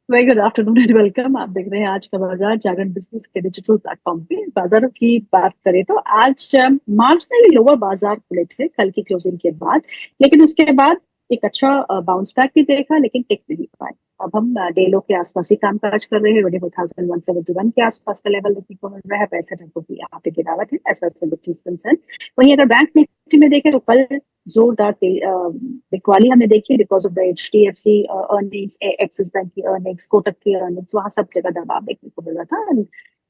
Very good afternoon and welcome. आप देख रहे हैं आज का बाजार जागरण बिजनेस के डिजिटल प्लेटफॉर्म पे। बाजारों की बात करें तो आज मार्जिनली लोअर बाजार खुले थे कल की क्लोजिंग के बाद, लेकिन उसके बाद एक अच्छा बाउंस बैक भी देखा, लेकिन टिक नहीं पाए। अब हम डे लो के आसपास ही कामकाज कर रहे हैं। 24,171 के आसपास का लेवल देखने को मिल रहा है। 65 अंकों की यहाँ पे गिरावट है एज फार एज कंसर्न। वहीं अगर बैंक निफ्टी में देखें तो कल जोरदार बिकवाली हमने देखी because of the HDFC earnings, axis bank की अर्निंग्स, कोटक की अर्निंग्स, वहां सब जगह दबाव देखने को मिल रहा था। And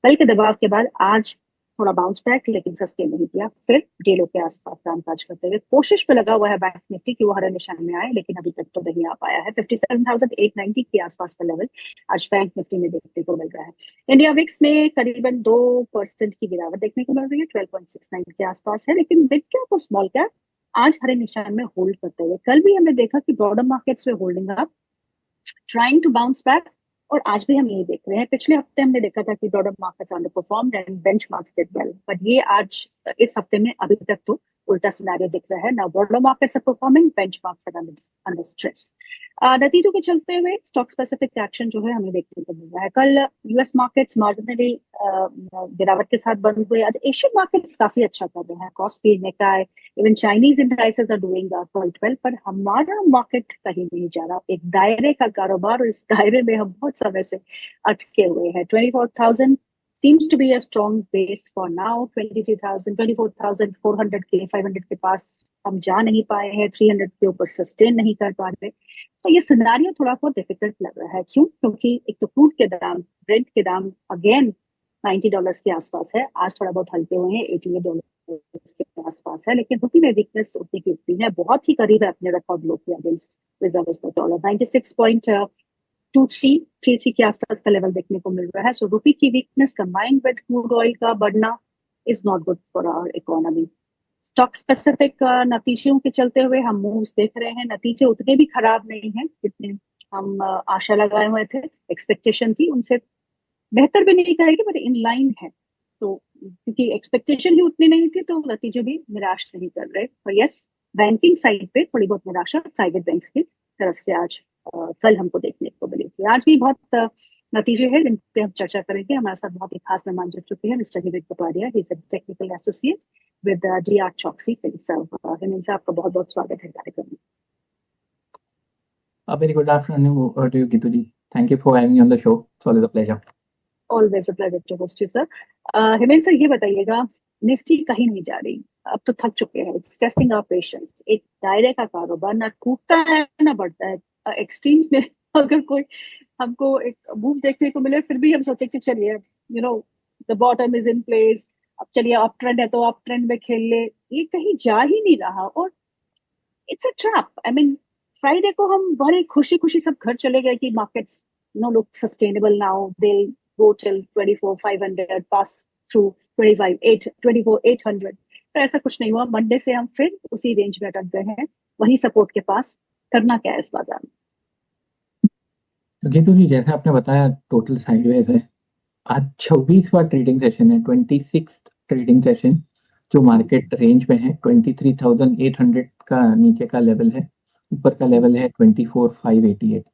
कल के दबाव के बाद आज थोड़ा बाउंस बैक, लेकिन सस्टेन नहीं किया। फिर डेलो के आसपास कामकाज करते हुए कोशिश पे लगा हुआ है बैंक निफ्टी कि वो हरे निशान में आए, लेकिन अभी तक तो नहीं आ पाया है। 57,890 के आसपास का लेवल आज बैंक निफ्टी में देखने को मिल रहा है। इंडिया विक्स में करीबन 2% की गिरावट देखने को मिल रही है, 12.69 के आसपास है। लेकिन बिग कैप और स्मॉल कैप आज हरे निशान में होल्ड करते हुए, कल भी हमने देखा कि ब्रॉडर मार्केट्स में holding up, trying to bounce back. और आज भी हम यही देख रहे हैं। पिछले हफ्ते हमने देखा था कि broader markets under performed and benchmarks did well, but ये आज इस हफ्ते में अभी तक तो उल्टा सिनेरियो दिख रहा है। Now broader markets are performing, benchmarks are under stress. नतीजों के चलते हुए स्टॉक स्पेसिफिक एक्शन जो है हमें देखने को मिल रहा है। कल यूएस मार्केट्स मार्जिनली गिरावट के साथ बंद हुए। आज एशियन मार्केट्स काफी अच्छा कर रहे हैं। Kospi, Nikkei, even Chinese indices are doing quite well, पर हमारा मार्केट कहीं नहीं जा रहा। एक दायरे का कारोबार, और इस दायरे में हम बहुत समय से अटके हुए हैं। 24,000 seems to be a strong base for now. 23,000, 24,400 के 500 के पास हम जा नहीं पाए हैं। 300 के ऊपर सस्टेन नहीं कर पा रहे। तो ये सिनारियो थोड़ा बहुत डिफिकल्ट लग रहा है। क्यों? क्योंकि एक तो क्रूड के दाम, ब्रेंट के दाम अगेन $90 के आसपास है। आज थोड़ा बहुत हल्के हुए हैं, $88 के आसपास है। लेकिन रुपये में वीकनेस उतनी की उतनी है, बहुत ही करीब है अपने रिकॉर्ड लो के अगेंस्ट रिजर्व डॉलर। 96.23 के आसपास का लेवल देखने को मिल रहा है। सो रुपये की weakness combined with crude oil का बढ़ना is not good for our economy. Stock specific नतीजों के चलते हुए हम मूव्स देख रहे हैं। नतीजे उतने भी खराब नहीं हैं जितने हम आशा लगाए हुए थे, एक्सपेक्टेशन थी उनसे बेहतर भी नहीं कहेगी, बट इन लाइन है। तो क्योंकि एक्सपेक्टेशन ही उतनी नहीं थी तो नतीजे भी निराश नहीं कर रहे। और यस, बैंकिंग साइड पे थोड़ी बहुत निराशा प्राइवेट बैंक्स की तरफ से आज कल हमको देखने को मिली थी। आज भी बहुत नतीजे हैं जिन पे हम चर्चा करेंगे। हमारे साथ बहुत ही खास मेहमान जुड़ चुके हैं, mister Himesh Kapadia, he is technical associate with DR चौकसी फिनसर्व। हिमेश साहब, आपका बहुत बहुत स्वागत है कार्यक्रम में। A very good afternoon to you, Gituji. Thank you for having me on the show. It's always a pleasure. Always a pleasure to host you sir. Hemendra sir, ये बताइएगा, निफ्टी कहीं नहीं जा रही, अब तो थक चुके हैं। It's testing our patience. एक दायरे का कारोबार, ना टूटता है ना बढ़ता है। एक्सट्रीम्स में अगर कोई हमको एक मूव देखने को मिले, फिर भी हम सोचे कि चलिए, the bottom is in place, अब चलिए अप ट्रेंड है तो अप ट्रेंड में खेल ले। ये कहीं जा ही नहीं रहा, और it's a trap. I mean, Friday को हम बड़े खुशी खुशी सब घर चले गए कि मार्केट्स लुक सस्टेनेबल नाउ, दे go till 24,500, pass through 24,800। तो ऐसा कुछ नहीं हुआ। मंडे से हम फिर उसी रेंज में अटक गए हैं, वही सपोर्ट के पास। करना क्या है इस बाजार में? तो गीतू जी, जैसे आपने बताया, टोटल साइडवेज है। आज 26वां ट्रेडिंग सेशन है, 26th ट्रेडिंग सेशन, जो मार्केट रेंज में है। 23,800 का नीचे का लेवल है, ऊपर का लेवल है 24,588।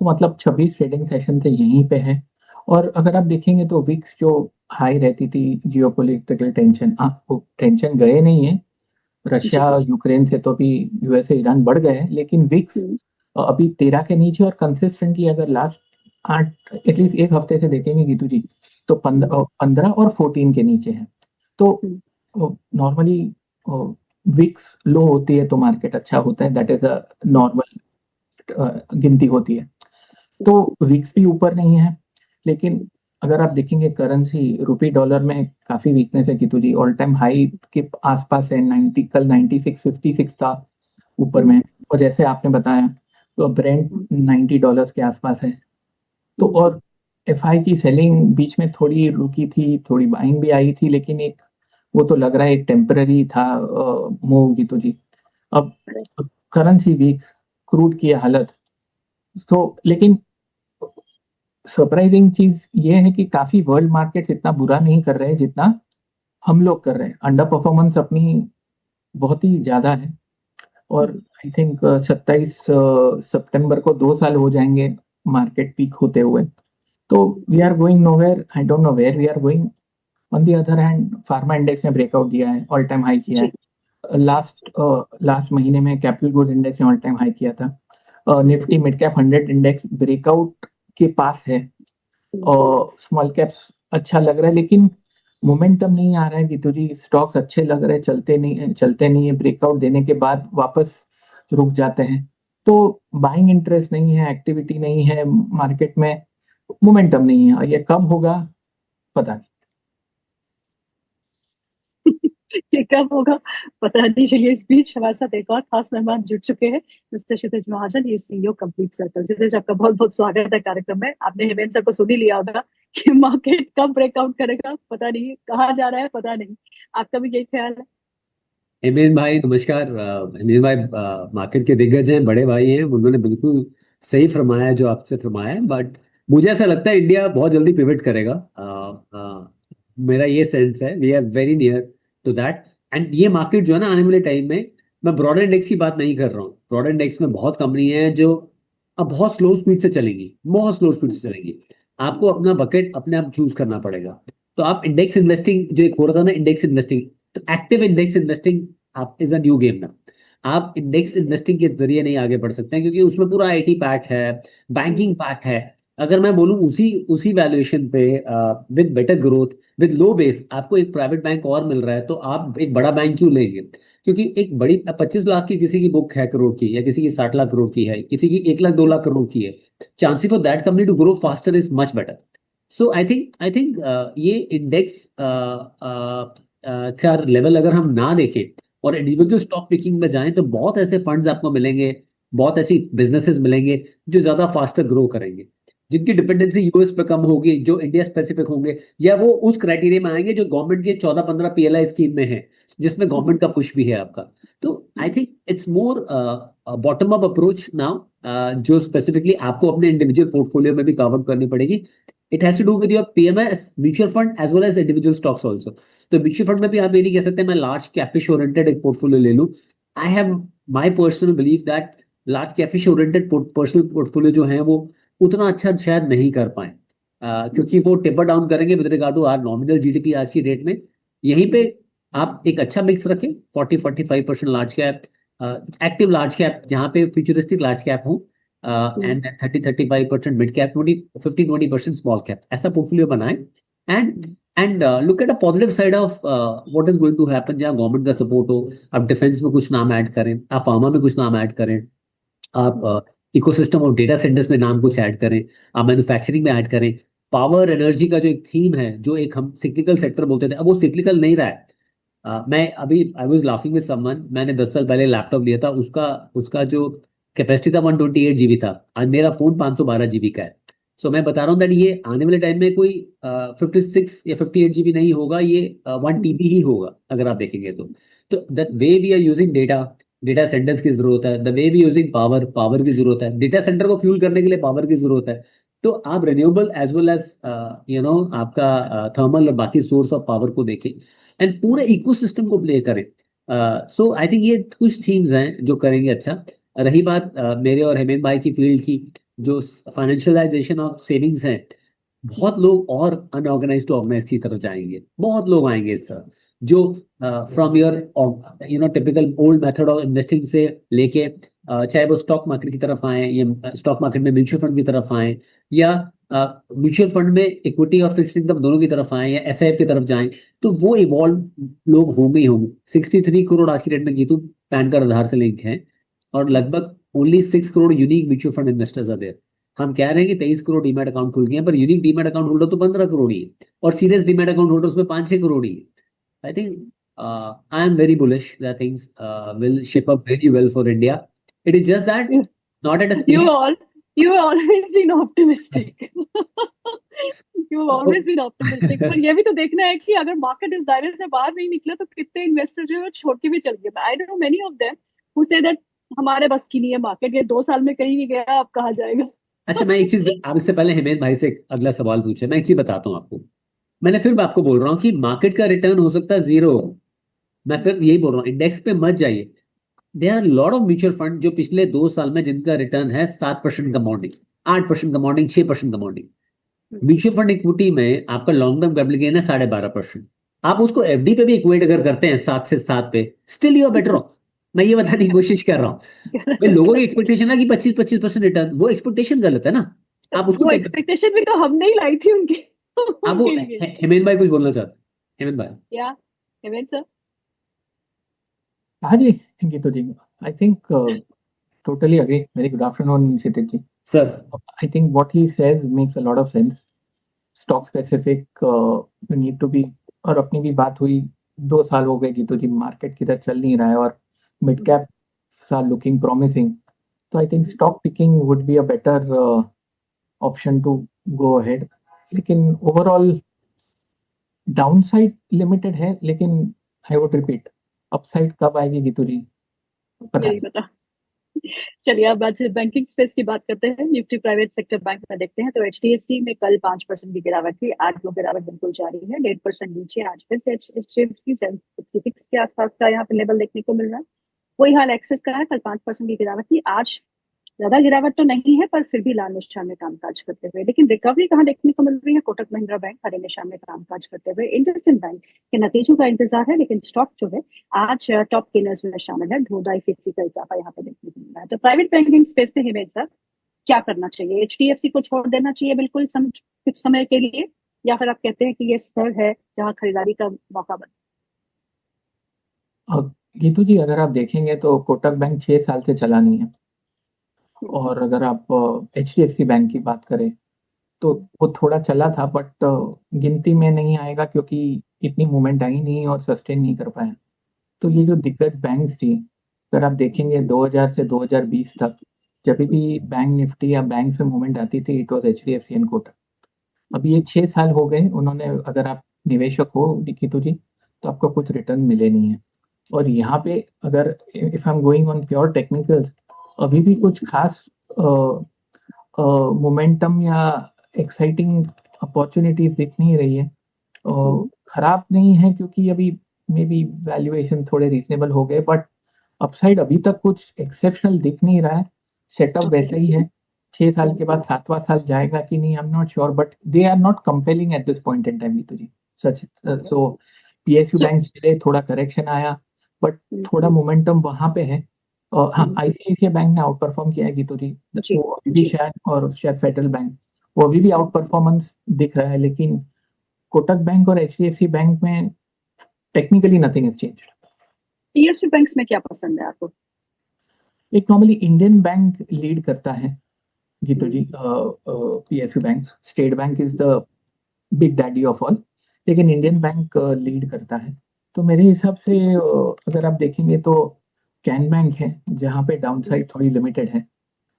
तो मतलब 26 ट्रेडिंग सेशन से यहीं पे है। और अगर आप देखेंगे तो विक्स जो हाई रहती थी, जियोपॉलिटिकल टेंशन, वो टेंशन गए नहीं है। रशिया यूक्रेन से तो अभी यूएसए ईरान बढ़ गए हैं, लेकिन विक्स अभी 13 के नीचे। और कंसिस्टेंटली अगर लास्ट 8 एटलीस्ट एक हफ्ते से देखेंगे गीतू जी, तो 15 और 14 के नीचे है। तो नॉर्मली विक्स लो होती है तो मार्केट अच्छा होता है, दैट इज अ नॉर्मल गिनती होती है। तो विक्स भी ऊपर नहीं है, लेकिन अगर आप देखेंगे करेंसी रुपी डॉलर में काफी वीकनेस है गीतू जी। ऑल टाइम हाई के आसपास है, 90, कल 96.56 था ऊपर में। और जैसे आपने बताया तो ब्रेंट $90 के आसपास है। तो और एफआई की सेलिंग बीच में थोड़ी रुकी थी, थोड़ी बाइंग भी आई थी, लेकिन एक वो तो लग रहा है एक टेम्पररी था मूव गीतू जी। अब करेंसी वीक, क्रूड की हालत तो, लेकिन सरप्राइजिंग चीज ये है कि काफी वर्ल्ड मार्केट्स इतना बुरा नहीं कर रहे हैं जितना हम लोग कर रहे हैं। अंडर परफॉर्मेंस अपनी बहुत ही ज्यादा है। और आई थिंक 27 सितंबर को 2 साल हो जाएंगे मार्केट पीक होते हुए। तो we are going nowhere, I don't know where we are going. On the other hand pharma index ने ब्रेकआउट दिया है, ऑल टाइम हाई किया जी। है। लास्ट महीने में कैपिटल गुड्स इंडेक्स ने ऑल टाइम हाई किया था। Nifty mid cap 100 index breakout के पास है, और स्मॉल कैप्स अच्छा लग रहा है, लेकिन मोमेंटम नहीं आ रहा है गीतू जी। स्टॉक्स अच्छे लग रहे हैं, चलते नहीं है, ब्रेकआउट देने के बाद वापस रुक जाते हैं। तो बाइंग इंटरेस्ट नहीं है, एक्टिविटी नहीं है मार्केट में, मोमेंटम नहीं है। और ये कब होगा पता नहीं। ये कब होगा पता नहीं। चलिए, इस बीच हमारे साथ एक और खास मेहमान जुड़ चुके हैं, मिस्टर क्षितिज महाजन, ये सीईओ कंप्लीट सर्कल। क्षितिज, आपका बहुत बहुत स्वागत है कार्यक्रम में। आपने हेमेंद्र सर को सुन ही लिया होगा कि मार्केट कब ब्रेकआउट करेगा पता नहीं, कहाँ जा रहा है पता नहीं। आपका भी यही ख्याल है? हेमेन भाई नमस्कार। हेमेन भाई मार्केट के दिग्गज हैं, बड़े भाई हैं, उन्होंने बिल्कुल सही फरमाया जो आपसे फरमाया है। बट मुझे ऐसा लगता है इंडिया बहुत जल्दी पिवट करेगा। मेरा ये सेंस है, we are very near to that. And ये मार्केट जो है ना, आने वाले टाइम में, मैं ब्रॉडर इंडेक्स की बात नहीं कर रहा हूँ। ब्रॉडर इंडेक्स में बहुत कंपनी है जो अब बहुत स्लो स्पीड से चलेंगी, बहुत स्लो स्पीड से चलेंगी। आपको अपना बकेट अपने आप चूज करना पड़ेगा। तो आप इंडेक्स इन्वेस्टिंग जो एक हो रहा था ना, इंडेक्स इन्वेस्टिंग, तो एक्टिव इंडेक्स इन्वेस्टिंग आप इज अ न्यू गेम ना। आप इंडेक्स इन्वेस्टिंग के जरिए नहीं आगे बढ़ सकते हैं, क्योंकि उसमें पूरा आईटी पैक है, बैंकिंग पैक है। अगर मैं बोलूं उसी उसी वैल्यूएशन पे with better growth, with low base, आपको एक प्राइवेट बैंक और मिल रहा है, तो आप एक बड़ा बैंक क्यों लेंगे? क्योंकि एक बड़ी 25 लाख की किसी की बुक है करोड़ की, या किसी की 60 लाख करोड़ की है, किसी की 1 लाख 2 लाख करोड़ की है, chances for that company to grow faster is much better. So I think ये इंडेक्स का लेवल अगर हम ना देखें और इंडिविजुअल स्टॉक पिकिंग में जाएं, तो बहुत ऐसे फंड्स आपको मिलेंगे, बहुत ऐसी बिजनेसेस मिलेंगे जो ज्यादा फास्टर ग्रो करेंगे, जिनकी डिपेंडेंसी यूएस पे कम होगी, जो इंडिया स्पेसिफिक होंगे, या वो उस क्राइटेरिया में आएंगे जो गवर्नमेंट के 14-15 पीएलआई स्कीम में है, जिसमें गवर्नमेंट का पुश भी है आपका। तो I think it's more bottom up approach now, जो स्पेसिफिकली आपको अपने इंडिविजुअल पोर्टफोलियो में भी कवर करनी पड़ेगी। It has to do with your PMS mutual fund as well as individual stocks also. तो म्यूचुअल फंड में भी आप ये नहीं कह सकते मैं लार्ज कैपिश ओरिएंटेड एक पोर्टफोलियो ले लूं। I have my personal believe that large caps oriented personal portfolio जो है वो उतना अच्छा शायद नहीं कर पाए, क्योंकि वो टेपर डाउन करेंगे with regard to are nominal GDP आज की डेट में। यहीं पे आप एक अच्छा मिक्स रखें, 40-45% large cap, active large cap जहाँ पे फ्यूचरिस्टिक लार्ज कैप हो, and 30-35% mid cap, 15-20% small cap, ऐसा पोर्टफोलियो बनाएं। And look at a positive side of what is going to happen, जहाँ गवर्नमेंट का सपोर्ट हो। आप डिफेंस में कुछ नाम ऐड करें, आप फार्मा में कुछ नाम ऐड करें, आप इकोसिस्टम ऑफ डेटा सेंटर्स में नाम कुछ ऐड करें, आप मैन्युफैक्चरिंग में ऐड करें। पावर एनर्जी का जो एक थीम है, जो एक हम सिक्लिकल सेक्टर बोलते थे, अब वो सिक्लिकल नहीं रहा है। मैं अभी I was laughing with someone, मैंने 10 साल पहले लैपटॉप लिया था, उसका उसका जो कैपेसिटी था 128 GB था, आज मेरा फोन 512 GB का है। सो मैं बता रहा हूँ दैट ये आने वाले टाइम में कोई 56 या 58 GB नहीं होगा, ये 1 TB ही होगा अगर आप देखेंगे तो that way we are using data, data centres की जरूरत है, the way we using power, power की जरूरत है, डेटा सेंटर को फ्यूल करने के लिए पावर की जरूरत है। तो आप रिन्यूएबल एज वेल एज आपका थर्मल और बाकी सोर्स ऑफ पावर को देखें, एंड पूरे इकोसिस्टम को प्ले करें। सो आई थिंक ये कुछ थीम्स हैं जो करेंगे अच्छा। रही बात मेरे और हेमेंद्र भाई की फील्ड की, जो फाइनेंशियलाइजेशन ऑफ सेविंग्स हैं, बहुत लोग और अनऑर्गेनाइज टू ऑर्गेनाइज की तरफ जाएंगे, बहुत लोग आएंगे इस तरह, जो from your typical old method of investing से लेके चाहे वो स्टॉक मार्केट की तरफ आए, या स्टॉक मार्केट में म्यूचुअल फंड की तरफ आए, या म्यूचुअल फंड में इक्विटी और फिक्स इनकम दोनों की तरफ आए, या एसआईएफ की तरफ जाएं, तो वो इवॉल्व लोग होंगे ही होंगे। 63 करोड़ आज की डेट में गीतू पैन कार्ड आधार से लिंक है, और लगभग ओनली 6 करोड़ unique mutual fund investors are there. हम कह रहे हैं कि 23 करोड़ डीमैट अकाउंट खुल गए हैं, पर यूनिक डीमैट अकाउंट होल्डर तो 15 करोड़ ही है, और सीरियस डीमैट अकाउंट होल्डर उसमें 5-6 करोड़ ही है। I think I am very bullish that things will shape up very well for India. It is just that not at a You speed. all, you have always been optimistic. You have always been optimistic. पर ये भी तो देखना है कि अगर market इस दायरे से बाहर नहीं निकला तो कितने इन्वेस्टर जो है वो छोड़ के भी चल गए। I know many of them who say that हमारे बस की नहीं है मार्केट, ये 2 साल में कहीं नहीं गया, अब कहाँ जाएगा? अच्छा, मैं एक चीज, आप इससे पहले हेमेंद्र भाई से एक अगला सवाल पूछे, मैं एक चीज बताता हूँ आपको। मैंने फिर आपको बोल रहा हूँ कि मार्केट का रिटर्न हो सकता है 0। मैं फिर यही बोल रहा हूँ, इंडेक्स पे मत जाइए। There are lot of mutual fund जो पिछले 2 साल में जिनका रिटर्न है 7% compounding, 8% compounding, 6% compounding. Mutual fund equity में आपका लॉन्ग टर्म कैपिटल गेन है 12.5%। आप उसको एफडी पे भी इक्वेट अगर करते हैं 7 पे, still you are better off. मैं ये बताने की कोशिश कर रहा हूँ, भाई लोगों की एक्सपेक्टेशन है कि 25% रिटर्न, वो एक्सपेक्टेशन गलत है ना। आप उसको वो एक्सपेक्टेशन भी तो हमने ही लाई थी उनके आप वो उनके लिए। हेमेन भाई कुछ बोलना चाहते हैं? हेमेन भाई। या हेमंत सर। हाँ जी, Geetu ji, I think totally agree. Very good afternoon, Kshitij ji. सर I think what he says makes a lot of sense. Stock specific, you need to be, और अपनी भी बात हुई, 2 साल हो गए गीतू जी, मार्केट किधर चल नहीं रहा है और mid cap are looking promising, तो I think stock picking would be a better option to go ahead. लेकिन ओवरऑल डाउनसाइड लिमिटेड है, लेकिन आई वुड रिपीट, अपसाइड कब आएगी गीतू जी पता यही नहीं। बता। चलिए अब आज बैंकिंग स्पेस की बात करते हैं। निफ्टी प्राइवेट सेक्टर बैंक में देखते हैं तो एचडीएफसी में कल 5% की गिरावट थी, आज वो गिरावट बिल्कुल जारी है, 1.5% नीचे आज फिर से एचडीएफसी 66 के आसपास का यहाँ पे लेवल देखने को मिल रहा है। वही हाल एक्सिस का है, कल 5% की गिरावट थी, आज ज्यादा गिरावट तो नहीं है पर फिर भी लाल निशान में कामकाज करते हुए। लेकिन रिकवरी कहाँ देखने को मिल रही है? कोटक महिंद्रा बैंक हरे निशान में कामकाज करते हुए। इंडसइंड बैंक के नतीजों का इंतजार है, लेकिन स्टॉक जो है आज टॉप गेनर्स में शामिल है, 2.2% का इजाफा यहाँ पे देखने को मिल रहा है। तो प्राइवेट बैंकिंग स्पेस में हिमेश सर क्या करना चाहिए? एचडीएफसी को छोड़ देना चाहिए बिल्कुल कुछ समय के लिए, या फिर आप कहते हैं कि ये स्तर है जहाँ खरीदारी का मौका बन? गीतू जी, अगर आप देखेंगे तो कोटक बैंक 6 साल से चला नहीं है, और अगर आप HDFC बैंक की बात करें तो वो थोड़ा चला था, बट गिनती में नहीं आएगा क्योंकि इतनी मूवमेंट आई नहीं और सस्टेन नहीं कर पाया। तो ये जो दिग्गज बैंक्स थी, अगर आप देखेंगे 2000 से 2020 तक, जब भी बैंक निफ्टी या बैंक्स में मूवमेंट आती थी, it was HDFC and Kotak. अब ये 6 साल हो गए उन्होंने, अगर आप निवेशक हो गीतू जी, तो आपको कुछ रिटर्न मिले नहीं है। और यहाँ पे अगर if I am going on pure technicals, अभी भी कुछ खास मोमेंटम या एक्साइटिंग अपॉर्चुनिटीज दिख नहीं रही है। खराब नहीं है क्योंकि अभी मे बी वैल्यूएशन थोड़े रीजनेबल हो गए, बट अपसाइड अभी तक कुछ एक्सेप्शनल दिख नहीं रहा है। सेटअप वैसा ही है, 6 साल के बाद 7वां साल जाएगा कि नहीं, I am not sure, but they are not compelling at this point in time Neetu ji. Such so PSU bank चले, थोड़ा करेक्शन आया, बट थोड़ा मोमेंटम वहां पे है। हाँ, ICICI बैंक ने आउट परफॉर्म किया है गीतू जी, वो अभी भी शायद, और शायद फेडरल बैंक, वो अभी भी आउट परफॉर्मेंस दिख रहा है। लेकिन कोटक बैंक और HDFC बैंक में technically nothing is changed. PSU banks में क्या पसंद है आपको? एक नॉर्मली इंडियन बैंक लीड करता है गीतू जी, PSU bank, state bank is the big daddy of all, लेकिन इंडियन बैंक लीड करता है। तो मेरे हिसाब से अगर आप देखेंगे तो कैन बैंक है जहाँ पे डाउनसाइड थोड़ी लिमिटेड है,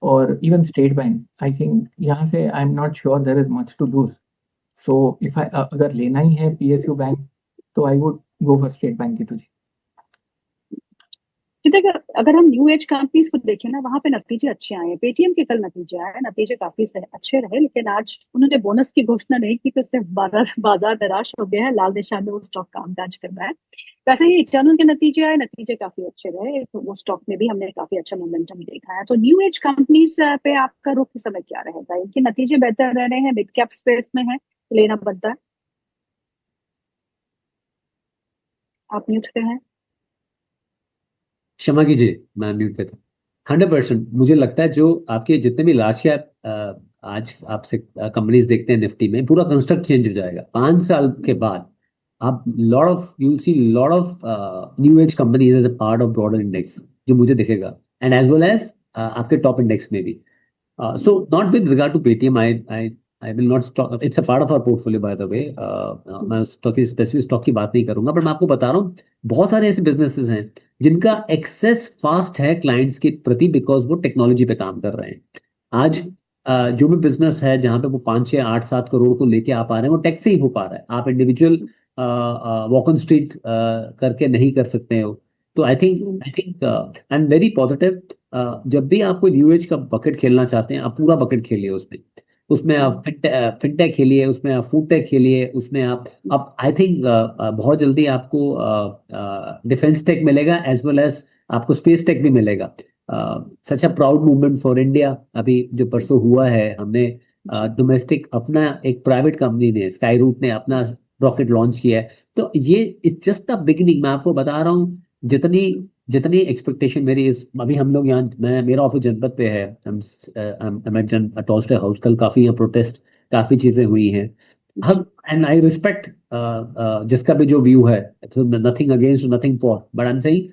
और even State Bank, I think यहाँ से I am not sure there is much to lose. So if I अगर लेना ही है PSU बैंक, तो I would go for State Bank की तुझे। अगर अगर हम न्यू एज कंपनीज को देखें ना, वहां पे नतीजे अच्छे आए हैं। पेटीएम के कल नतीजे आए, नतीजे काफी अच्छे रहे, लेकिन आज उन्होंने बोनस की घोषणा नहीं की, तो इससे बाजार निराश हो गया है, लाल निशान में वो स्टॉक कामकाज कर रहा है। वैसे ही इंटरनल के नतीजे आए, नतीजे काफी अच्छे रहे, तो वो स्टॉक में भी हमने काफी अच्छा मोमेंटम देखा है। तो न्यू एज कंपनीज पे आपका रुख इस समय क्या रहेगा? इनके नतीजे बेहतर रह रहे हैं, मिड कैप स्पेस में है, लेना बनता है? आप म्यूट पे हैं। क्षमा कीजिए, मैं म्यूट पे था। 100% मुझे लगता है जो आपके जितने भी लार्ज कैप आज आपसे कंपनीज देखते हैं निफ्टी में, पूरा कंस्ट्रक्ट चेंज हो जाएगा 5 साल के बाद। आप lot of you will see lot of new age companies as a part of broader index, जो मुझे दिखेगा, एंड एज वेल एज आपके टॉप इंडेक्स में भी। So not with regard to Paytm, I will not talk. It's a part of our portfolio, by the way. मैं stock की specific stock की बात नहीं करूंगा, पर मैं आपको बता रहा हूँ बहुत सारे ऐसे बिजनेसेस हैं जिनका एक्सेस फास्ट है क्लाइंट्स के प्रति, बिकॉज वो टेक्नोलॉजी पे काम कर रहे हैं। आज जो भी बिजनेस है जहाँ पे वो 5, 6, 8, 7 करोड़ को लेके आ पा रहे हैं, वो टेक से ही हो पा रहा है। आप इंडिविजुअल वॉक ऑन स्ट्रीट करके नहीं कर सकते हो। तो I think I am very positive. जब भी आप कोई न्यू एज का बकेट खेलना चाहते हैं, आप पूरा बकेट खेलिए उसमें। उसमें आप फिनटेक खेलिए, उसमें आप फूड टेक खेलिए, उसमें आप आई थिंक बहुत जल्दी आपको डिफेंस टेक मिलेगा, एज वेल एज आपको स्पेस टेक भी मिलेगा। Such a proud movement for India. अभी जो परसों हुआ है, हमने डोमेस्टिक अपना एक प्राइवेट कंपनी ने, स्काई रूट ने अपना रॉकेट लॉन्च किया है। तो ये इट्स जस्ट अ बिगिनिंग। मैं आपको बता रहा हूँ, जितनी जितनी एक्सपेक्टेशन मेरी इस, अभी हम लोग यहाँ, मैं, मेरा ऑफिस जनपद पे है, टॉल्स्टॉय हाउस, कल काफी यहाँ प्रोटेस्ट, काफी चीजें हुई हैं। हम, एंड आई रिस्पेक्ट जिसका भी जो व्यू है, nothing against, nothing for, but I am saying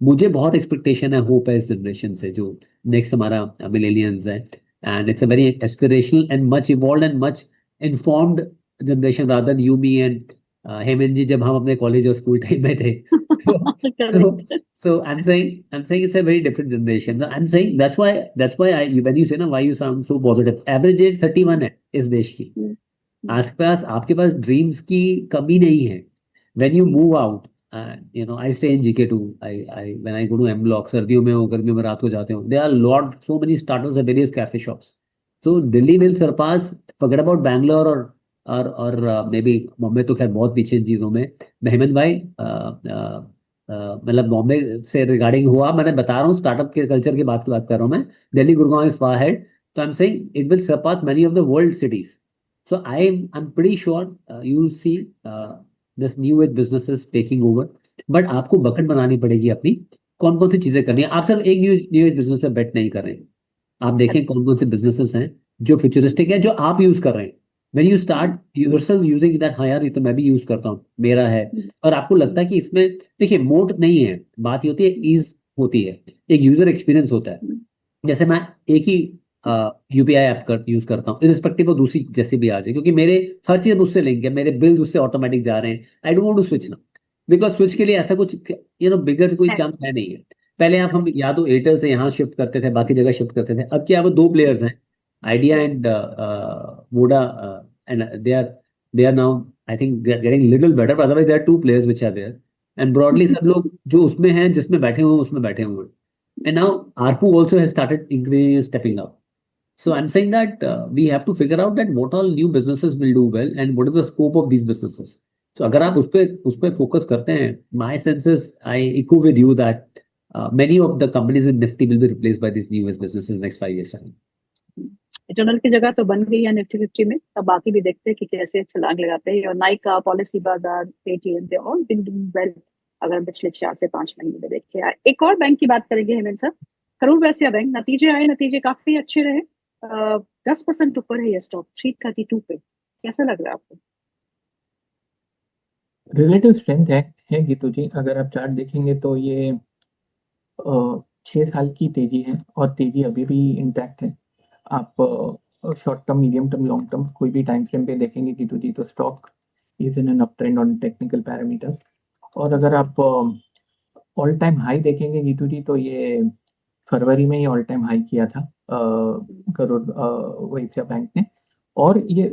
मुझे बहुत एक्सपेक्टेशन है, होप है इस जनरेशन से, जो नेक्स्ट हमारा मिलेनियंस है। And it's a very aspirational and much evolve and much informed generation rather than you me and Hemant ji, जब हम अपने कॉलेज और स्कूल टाइम में थे। Correct. So I'm saying it's a very different generation. I'm saying that's why when you say ना, why you sound so positive. Average age 31 है इस देश की। आपके पास ड्रीम्स की कमी नहीं है। When you move out, I stay in GK2. When I go to M Block, सर्दियों में हो, गर्मियों में रात को जाते हो, there are so many startups at various cafe shops. So Delhi will surpass, forget about Bangalore और maybe बॉम्बे तो खैर बहुत पीछे इन चीजों में। हेमंत भाई, मतलब बॉम्बे से रिगार्डिंग हुआ, मैंने बता रहा हूँ स्टार्टअप के कल्चर की बात कर रहा हूँ मैं। Delhi, Gurgaon is far ahead, तो I am saying it will surpass many of the world cities. So I'm pretty sure you will see this new age businesses taking over. But आपको बकेट बनानी पड़ेगी अपनी, कौन कौन सी चीजें करनी है। आप सिर्फ एक न्यू एज बिजनेस पे बेट नहीं कर रहे हैं, आप देखें कौन कौन से बिजनेसेस हैं जो फ्यूचरिस्टिक है, जो आप यूज कर रहे हैं। When you start yourself using that, हाँ यार ये तो मैं भी यूज करता हूँ, मेरा है, और आपको लगता है कि इसमें, देखिए मोट नहीं है, बात ये होती है ईज होती है, एक यूजर एक्सपीरियंस होता है। जैसे मैं एक ही यूपीआई ऐप यूज करता हूँ, इरिस्पेक्टिव वो दूसरी जैसी भी आ जाए, क्योंकि मेरे हर चीज उससे लिंक है, मेरे बिल उससे ऑटोमेटिक जा रहे हैं। I don't want to switch ना, बिकॉज स्विच के लिए ऐसा कुछ बिगर कोई चांस है नहीं है। पहले आप, हम या तो एयरटेल से यहाँ शिफ्ट करते थे, बाकी जगह शिफ्ट करते थे, अब क्या वो दो प्लेयर्स हैं, Idea and Voda, and they are now, I think they are getting little better, but otherwise there are two players which are there, and broadly सब लोग जो उसमें हैं, जिसमें बैठे हुए हैं उसमें बैठे हुए हैं। And now ARPU also has started increasing and stepping up. So I'm saying that we have to figure out that what all new businesses will do well and what is the scope of these businesses. So अगर आप उस पे focus करते हैं, my sense is I echo with you that many of the companies in Nifty will be replaced by these newest businesses next 5 years time. Eternal की जगह तो बन गई है निफ्टी 50 में, अब बाकी भी देखते हैं कि कैसे छलांग लगाते हैं। और Nykaa, policy Bazaar, Paytm, they all been doing well अगर हम पिछले 4 से 5 महीने में देखें। एक और बैंक की बात करेंगे हेमंत सर, करूर वैश्य बैंक, नतीजे आए, नतीजे काफी अच्छे रहे, 10% ऊपर है ये स्टॉक 332 पे, कैसा लग रहा है आपको? रिलेटिव स्ट्रेंथ है गीतू जी। अगर आप चार्ट देखेंगे तो ये 6 साल की तेजी है, और तेजी अभी भी इंटैक्ट है। आप short term, medium term, long term कोई भी टाइम फ्रेम पे देखेंगे गीतू जी, तो stock is in an up trend on technical parameters. और अगर आप ऑल टाइम हाई देखेंगे गीतू जी, तो ये फरवरी में ही ऑल टाइम हाई किया था करोड़ वैश्य बैंक ने, और ये